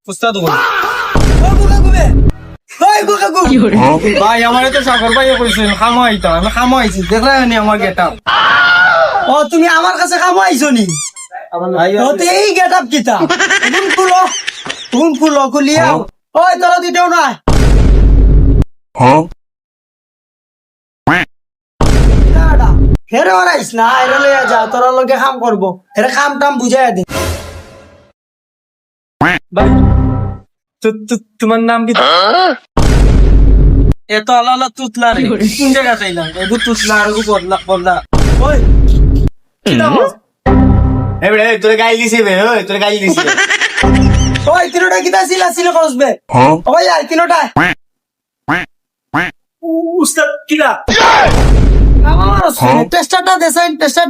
উস্তাদ বল ভাই আমার তো সাগর ভাই কইছেন খামাইতা আমি খামাইছি দেখলেন আমার গেটআপ ও তুমি আমার কাছে খামো আইছো নি তো এই গেট আপ কিতা তুমি খুলো খুলিয়াও ওই তোরা দিতেও না হেরে ওরাইস না এরা লইয়া যা তোরা লগে কাম করবো এরা কাম টাম বুঝাইয়া দে ভাই তোমার নাম কি এত আলাদা তুতলা রে কোন জায়গা চাইলাম এগু তুতলা আর এগু বদলা বদলা ওই এবারে তোরে গাইল দিছি বে ওই তোরে গাইল দিছি ওই তিনোটা কিতা সিলা সিলা করসবে ওই আর তিনোটা উস্তাদ কিলা আমার টেস্টারটা দেছেন টেস্টার